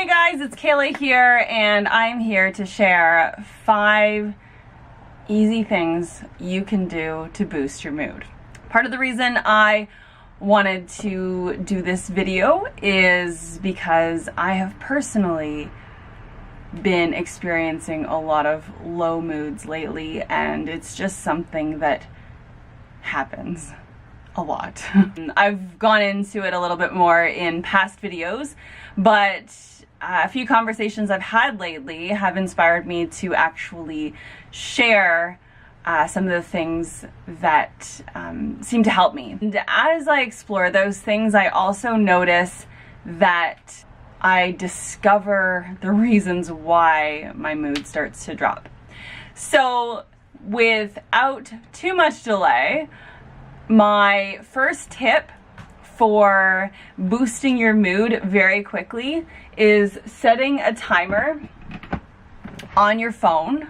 Hey guys, it's Kayla here, and I'm here to share 5 easy things you can do to boost your mood. Part of the reason I wanted to do this video is because I have personally been experiencing a lot of low moods lately, and it's just something that happens a lot. I've gone into it a little bit more in past videos, but a few conversations I've had lately have inspired me to actually share some of the things that seem to help me. And as I explore those things, I also notice that I discover the reasons why my mood starts to drop. So without too much delay, my first tip for boosting your mood very quickly is setting a timer on your phone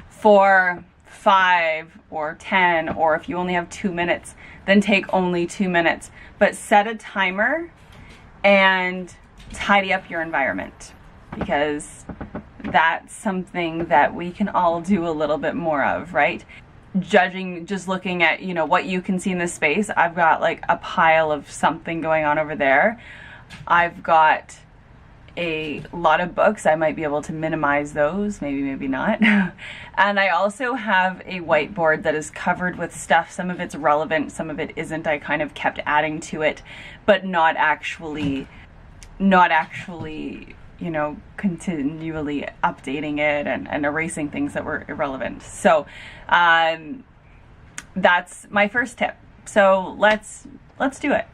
for 5 or 10, or if you only have 2 minutes, then take only 2 minutes. But set a timer and tidy up your environment, because that's something that we can all do a little bit more of, right? Just looking at, what you can see in this space, I've got like a pile of something going on over there. I've got a lot of books. I might be able to minimize those, maybe not. And I also have a whiteboard that is covered with stuff. Some of it's relevant, some of it isn't. I kind of kept adding to it, but not actually continually updating it and erasing things that were irrelevant. So that's my first tip. So let's do it.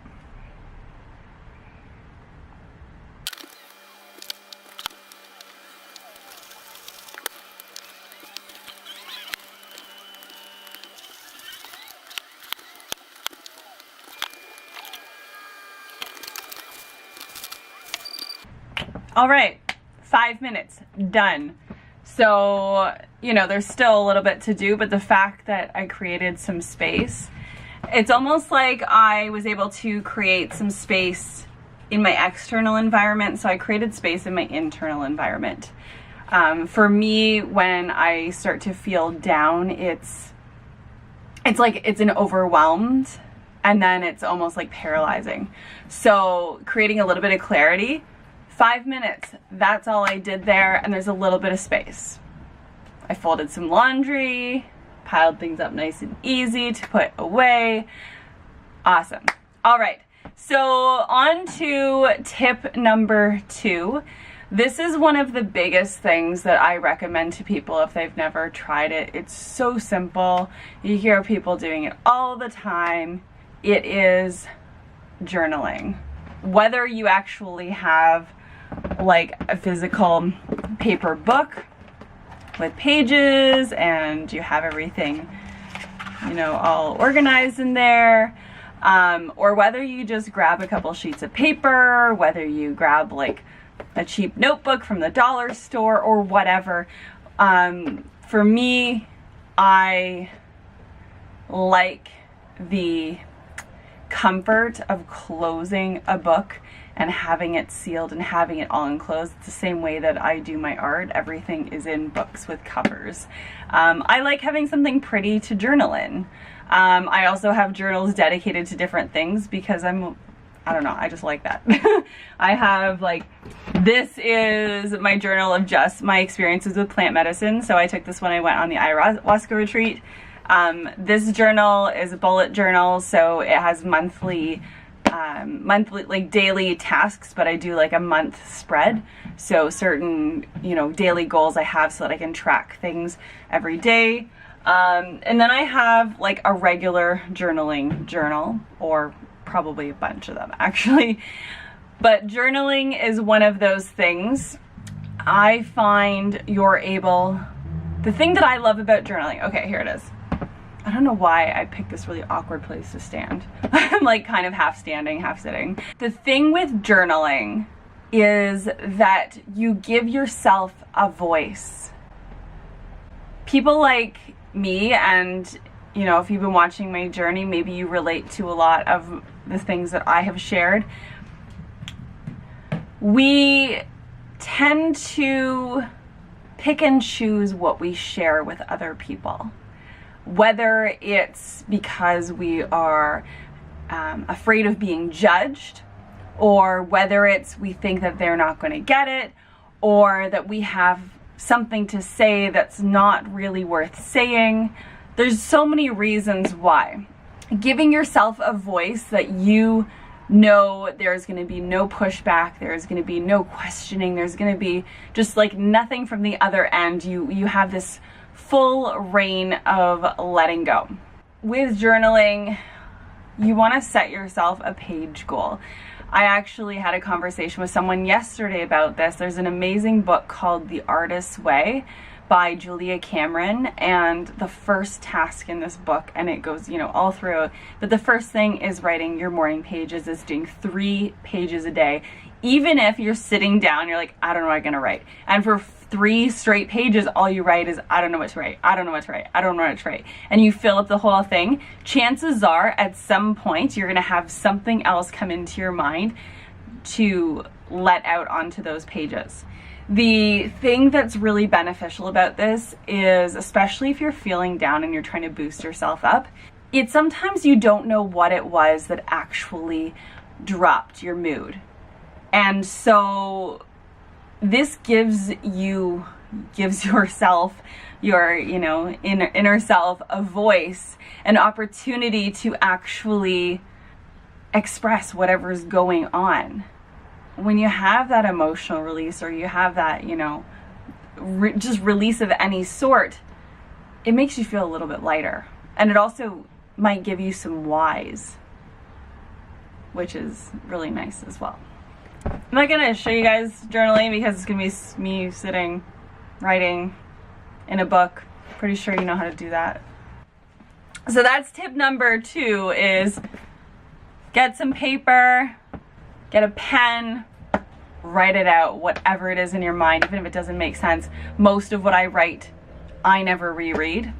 All right, 5 minutes, done. So, there's still a little bit to do, but the fact that I created some space, it's almost like I was able to create some space in my external environment, so I created space in my internal environment. For me, when I start to feel down, it's like it's an overwhelmed, and then it's almost like paralyzing. So creating a little bit of clarity, 5 minutes, that's all I did there, and there's a little bit of space. I folded some laundry, piled things up nice and easy to put away. Awesome. All right, so on to tip number 2. This is one of the biggest things that I recommend to people if they've never tried it. It's so simple. You hear people doing it all the time. It is journaling. Whether you actually have like a physical paper book with pages and you have everything, all organized in there, or whether you just grab a couple sheets of paper, whether you grab like a cheap notebook from the dollar store or whatever. For me, I like the comfort of closing a book and having it sealed and having it all enclosed. It's the same way that I do my art. Everything is in books with covers. I like having something pretty to journal in. I also have journals dedicated to different things because I don't know, I just like that. I have this is my journal of just my experiences with plant medicine. So I took this when I went on the ayahuasca retreat. This journal is a bullet journal, so it has monthly daily tasks, but I do like a month spread. So certain, daily goals I have so that I can track things every day. And then I have like a regular journaling journal, or probably a bunch of them actually. But journaling is one of those things I find the thing that I love about journaling, okay, here it is. I don't know why I picked this really awkward place to stand. I'm like kind of half standing, half sitting. The thing with journaling is that you give yourself a voice. People like me, and if you've been watching my journey, maybe you relate to a lot of the things that I have shared. We tend to pick and choose what we share with other people. Whether it's because we are afraid of being judged, or whether it's we think that they're not going to get it, or that we have something to say that's not really worth saying. There's so many reasons why. Giving yourself a voice that you know there's going to be no pushback, there's going to be no questioning, there's going to be just like nothing from the other end. You have this full reign of letting go. With journaling, you want to set yourself a page goal. I actually had a conversation with someone yesterday about this. There's an amazing book called The Artist's Way by Julia Cameron, and the first task in this book, and it goes, you know, all through, but the first thing is writing your morning pages, is doing 3 pages a day. Even if you're sitting down, you're like, I don't know what I'm gonna write. And for 3 straight pages, all you write is, I don't know what to write, I don't know what to write, I don't know what to write. And you fill up the whole thing. Chances are, at some point, you're gonna have something else come into your mind to let out onto those pages. The thing that's really beneficial about this is, especially if you're feeling down and you're trying to boost yourself up, it's sometimes you don't know what it was that actually dropped your mood. And so this gives yourself, your, you know, inner self, a voice, an opportunity to actually express whatever's going on. When you have that emotional release, or you have that, you know, just release of any sort, it makes you feel a little bit lighter. And it also might give you some whys, which is really nice as well. I'm not gonna show you guys journaling because it's gonna be me sitting, writing in a book. Pretty sure you know how to do that. So that's tip number 2, is get some paper, get a pen, write it out, whatever it is in your mind, even if it doesn't make sense. Most of what I write, I never reread.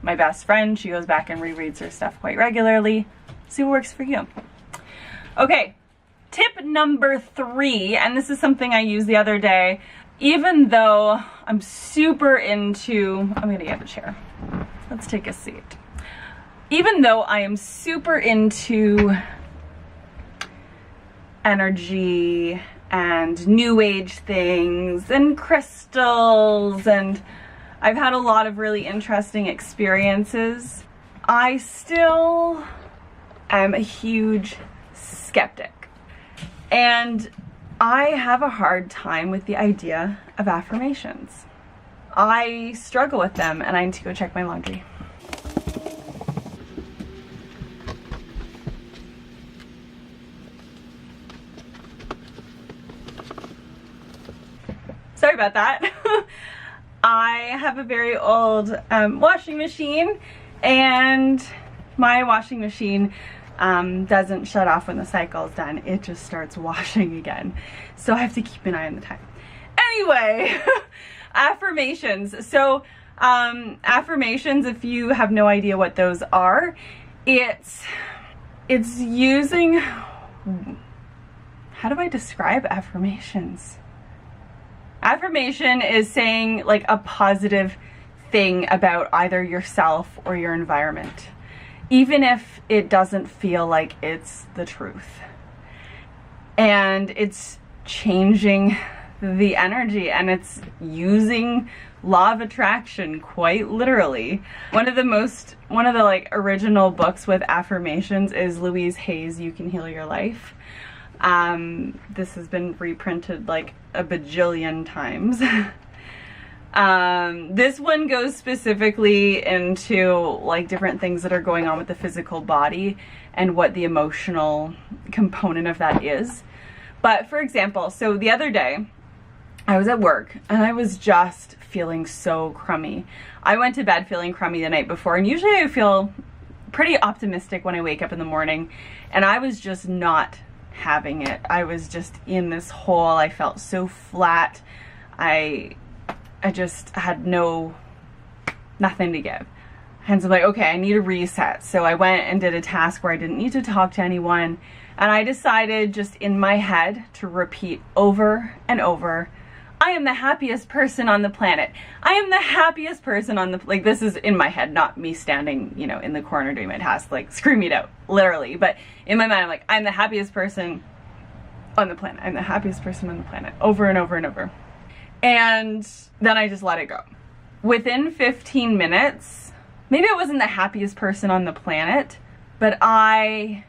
My best friend, she goes back and rereads her stuff quite regularly. See what works for you. Okay, tip number 3, and this is something I used the other day. Even though I'm super into, I'm gonna get a chair. Let's take a seat. Even though I am super into energy and new age things and crystals, and I've had a lot of really interesting experiences, I still am a huge skeptic. And I have a hard time with the idea of affirmations. I struggle with them, and I need to go check my laundry. Sorry about that. I have a very old washing machine, and my washing machine doesn't shut off when the cycle is done. It just starts washing again. So I have to keep an eye on the time. Anyway, affirmations. So affirmations, if you have no idea what those are, it's using, how do I describe affirmations? Affirmation is saying like a positive thing about either yourself or your environment, even if it doesn't feel like it's the truth. And it's changing the energy, and it's using law of attraction quite literally. One of the like original books with affirmations is Louise Hay's You Can Heal Your Life. This has been reprinted like a bajillion times. This one goes specifically into like different things that are going on with the physical body and what the emotional component of that is. But for example, so the other day I was at work and I was just feeling so crummy. I went to bed feeling crummy the night before, and usually I feel pretty optimistic when I wake up in the morning, and I was just not having it. I was just in this hole. I felt so flat. I just had nothing to give. And so I'm like, okay, I need a reset. So I went and did a task where I didn't need to talk to anyone. And I decided just in my head to repeat over and over, I am the happiest person on the planet. I am the happiest person on the, like, this is in my head, not me standing, you know, in the corner doing my task, like screaming it out, literally. But in my mind, I'm like, I'm the happiest person on the planet. I'm the happiest person on the planet, over and over and over. And then I just let it go. Within 15 minutes, maybe I wasn't the happiest person on the planet, but I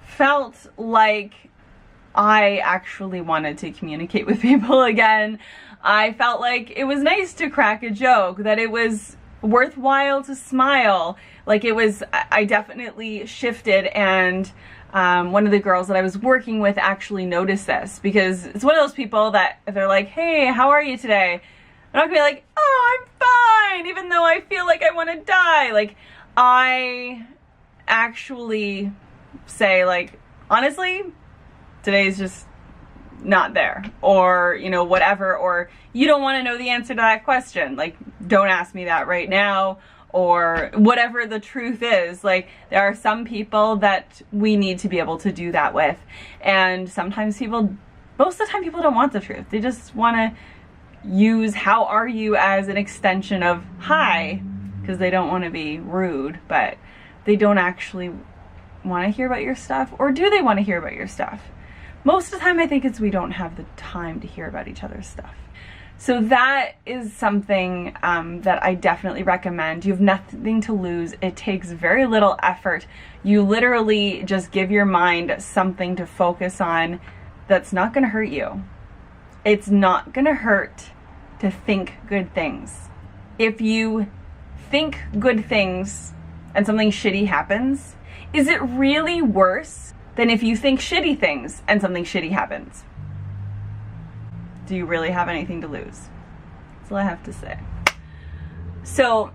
felt like I actually wanted to communicate with people again. I felt like it was nice to crack a joke, that it was worthwhile to smile. Like it was, I definitely shifted, and one of the girls that I was working with actually noticed this, because it's one of those people that if they're like, hey, how are you today? I'm not gonna be like, oh, I'm fine, even though I feel like I want to die. Like, I actually say, like, honestly, today's just not there, or, you know, whatever, or you don't want to know the answer to that question, like, don't ask me that right now, or whatever the truth is. Like, there are some people that we need to be able to do that with, and sometimes people, most of the time, people don't want the truth. They just want to use how are you as an extension of hi, because they don't want to be rude, but they don't actually want to hear about your stuff. Or do they want to hear about your stuff? Most of the time I think it's we don't have the time to hear about each other's stuff. So that is something that I definitely recommend. You have nothing to lose. It takes very little effort. You literally just give your mind something to focus on that's not going to hurt you. It's not going to hurt to think good things. If you think good things and something shitty happens, is it really worse than if you think shitty things and something shitty happens? Do you really have anything to lose? That's all I have to say. So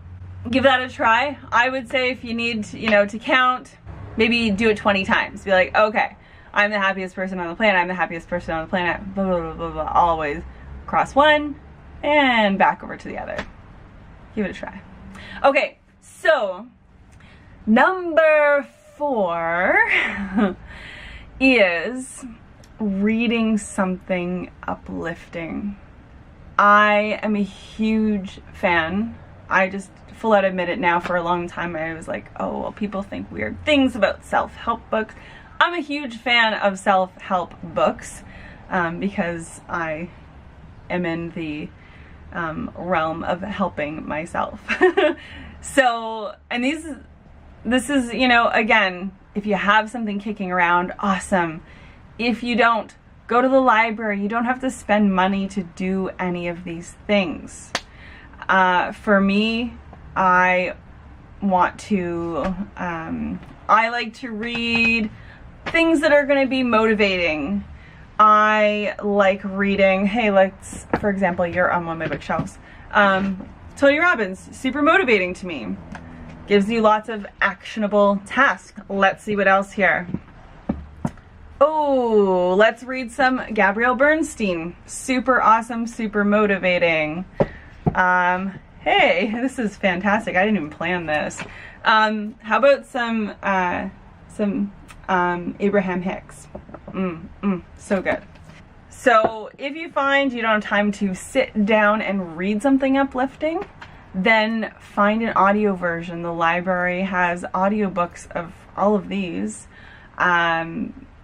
give that a try. I would say if you need, you know, to count, maybe do it 20 times. Be like, okay, I'm the happiest person on the planet. I'm the happiest person on the planet. Blah, blah, blah, blah, blah. Always cross one and back over to the other. Give it a try. Okay, so number 4 is reading something uplifting. I am a huge fan. I just full out admit it now. For a long time I was like, oh, well, people think weird things about self-help books. I'm a huge fan of self-help books because I am in the realm of helping myself. So, and this is, you know, again, if you have something kicking around, awesome. If you don't, go to the library. You don't have to spend money to do any of these things. For me, I want to, I like to read things that are going to be motivating. I like reading, hey, let's, for example, you're on one of my bookshelves. Tony Robbins, super motivating to me. Gives you lots of actionable tasks. Let's see what else here. Oh, let's read some Gabrielle Bernstein. Super awesome, super motivating. Hey, this is fantastic. I didn't even plan this. How about some Abraham Hicks? So good. So if you find you don't have time to sit down and read something uplifting, then find an audio version. The library has audiobooks of all of these.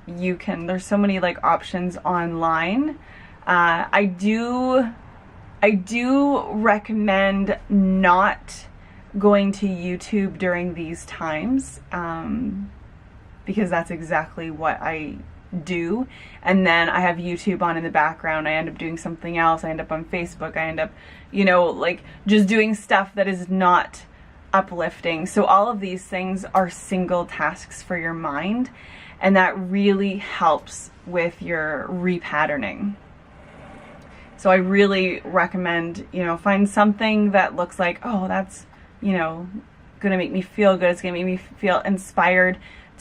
You can, there's so many like options online. I do recommend not going to YouTube during these times, because that's exactly what I do. And then I have YouTube on in the background. I end up doing something else. I end up on Facebook. I end up, you know, like just doing stuff that is not uplifting. So all of these things are single tasks for your mind, and that really helps with your repatterning. So I really recommend, you know, find something that looks like, oh, that's, you know, gonna make me feel good. It's gonna make me feel inspired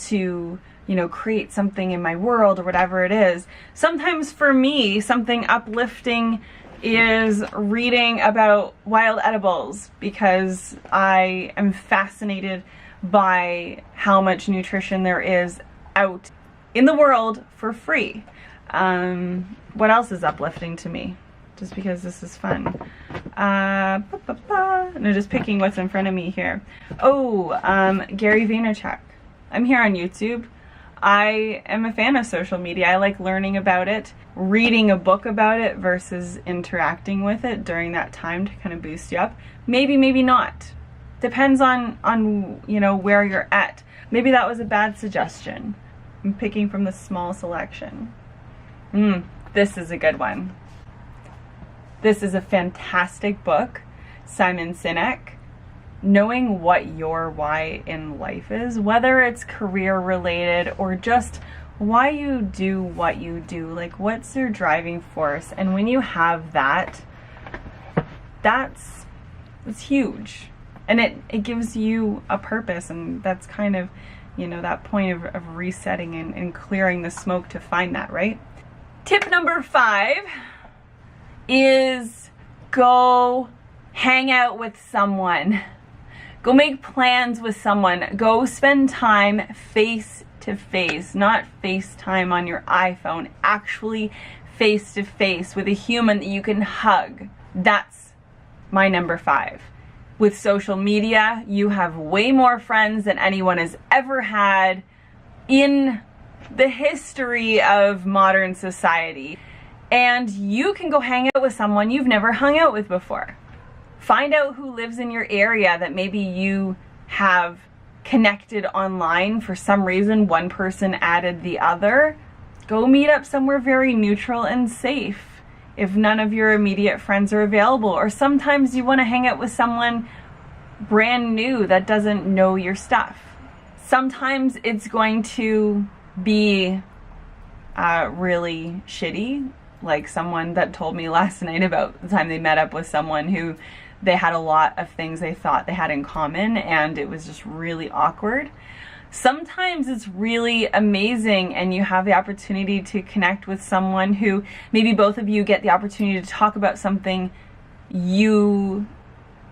to, you know, create something in my world or whatever it is. Sometimes for me, something uplifting is reading about wild edibles, because I am fascinated by how much nutrition there is out in the world for free. What else is uplifting to me? just because this is fun. No, just picking what's in front of me here. Oh, Gary Vaynerchuk. I'm here on YouTube. I am a fan of social media. I like learning about it, reading a book about it versus interacting with it during that time to kind of boost you up. Maybe, maybe not. Depends on you know, where you're at. Maybe that was a bad suggestion. I'm picking from the small selection. This is a good one. This is a fantastic book. Simon Sinek. Knowing what your why in life is, whether it's career related or just why you do what you do, like what's your driving force. And when you have that, that's huge. And it gives you a purpose, and that's kind of, you know, that point of resetting and clearing the smoke to find that, right? Tip number 5 is go hang out with someone. Go make plans with someone. Go spend time face to face, not FaceTime on your iPhone, actually face to face with a human that you can hug. That's my number 5. With social media, you have way more friends than anyone has ever had in the history of modern society. And you can go hang out with someone you've never hung out with before. Find out who lives in your area that maybe you have connected online for some reason. One person added the other. Go meet up somewhere very neutral and safe if none of your immediate friends are available. Or sometimes you want to hang out with someone brand new that doesn't know your stuff. Sometimes it's going to be really shitty, like someone that told me last night about the time they met up with someone who they had a lot of things they thought they had in common, and it was just really awkward. Sometimes it's really amazing and you have the opportunity to connect with someone who maybe both of you get the opportunity to talk about something you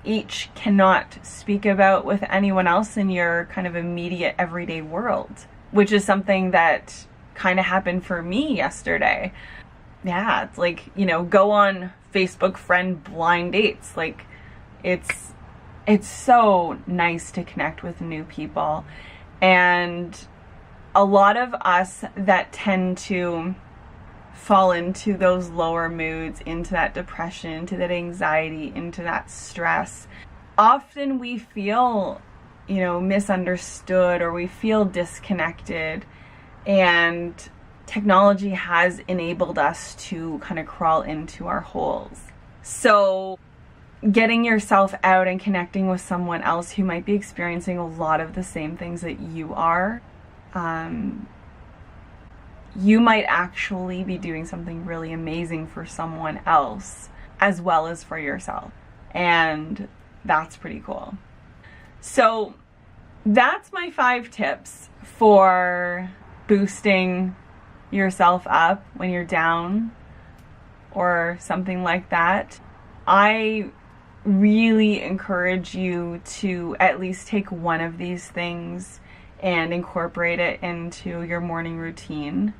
each cannot speak about with anyone else in your kind of immediate everyday world, which is something that kind of happened for me yesterday. Yeah, it's like, you know, go on Facebook friend blind dates. Like, it's so nice to connect with new people. And a lot of us that tend to fall into those lower moods, into that depression, into that anxiety, into that stress, often we feel, you know, misunderstood, or we feel disconnected. And technology has enabled us to kind of crawl into our holes. So getting yourself out and connecting with someone else who might be experiencing a lot of the same things that you are, you might actually be doing something really amazing for someone else as well as for yourself. And that's pretty cool. So that's my 5 tips for boosting yourself up when you're down or something like that. I really encourage you to at least take one of these things and incorporate it into your morning routine.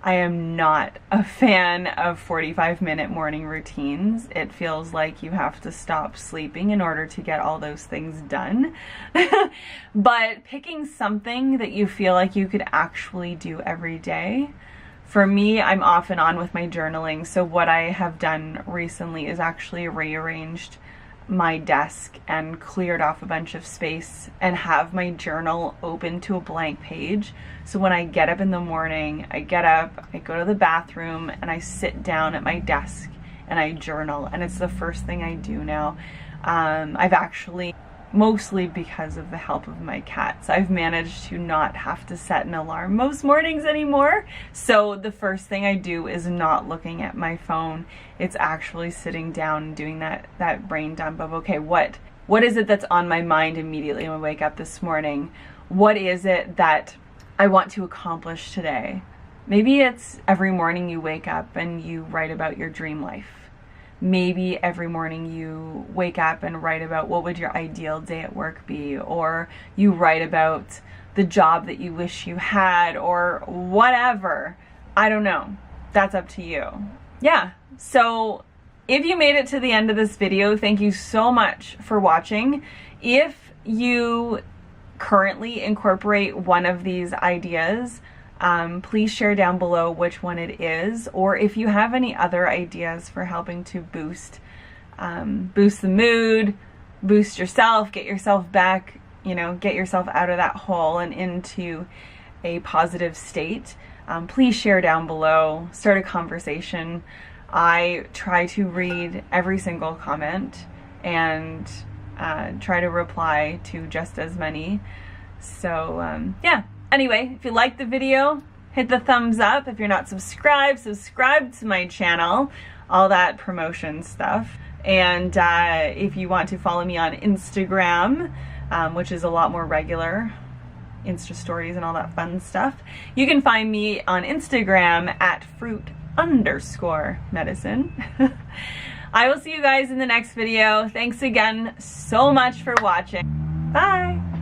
I am not a fan of 45-minute morning routines. It feels like you have to stop sleeping in order to get all those things done. But picking something that you feel like you could actually do every day. For me, I'm off and on with my journaling. So what I have done recently is actually rearranged my desk and cleared off a bunch of space and have my journal open to a blank page. So when I get up in the morning, I get up, I go to the bathroom, and I sit down at my desk and I journal. And it's the first thing I do now. I've actually, mostly because of the help of my cats, I've managed to not have to set an alarm most mornings anymore. So the first thing I do is not looking at my phone. It's actually sitting down and doing that brain dump of, okay, what is it that's on my mind immediately when I wake up this morning? What is it that I want to accomplish today? Maybe it's every morning you wake up and you write about your dream life. Maybe every morning you wake up and write about what would your ideal day at work be, or you write about the job that you wish you had, or whatever. I don't know. That's up to you. Yeah. So if you made it to the end of this video, thank you so much for watching. If you currently incorporate one of these ideas, please share down below which one it is, or if you have any other ideas for helping to boost the mood, boost yourself, get yourself back, you know, get yourself out of that hole and into a positive state. Please share down below, start a conversation. I try to read every single comment and try to reply to just as many. So yeah, anyway, if you liked the video, hit the thumbs up. If you're not subscribed, subscribe to my channel, all that promotion stuff. And if you want to follow me on Instagram, which is a lot more regular, Insta stories and all that fun stuff, you can find me on Instagram at fruit_medicine. I will see you guys in the next video. Thanks again so much for watching. Bye.